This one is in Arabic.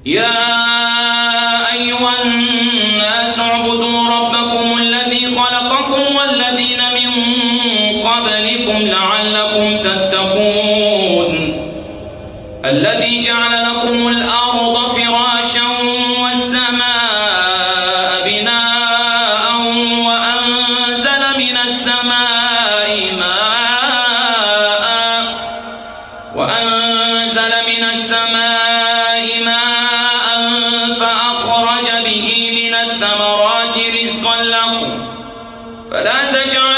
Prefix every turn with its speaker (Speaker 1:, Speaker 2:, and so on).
Speaker 1: يا أيها الناس اعبدوا ربكم الذي خلقكم والذين من قبلكم لعلكم تتقون الذي جعل لكم الأرض فراشا والسماء بناء وأنزل من السماء ماء فأخرج به من الثمرات رزقا لكم فلا تجعلوا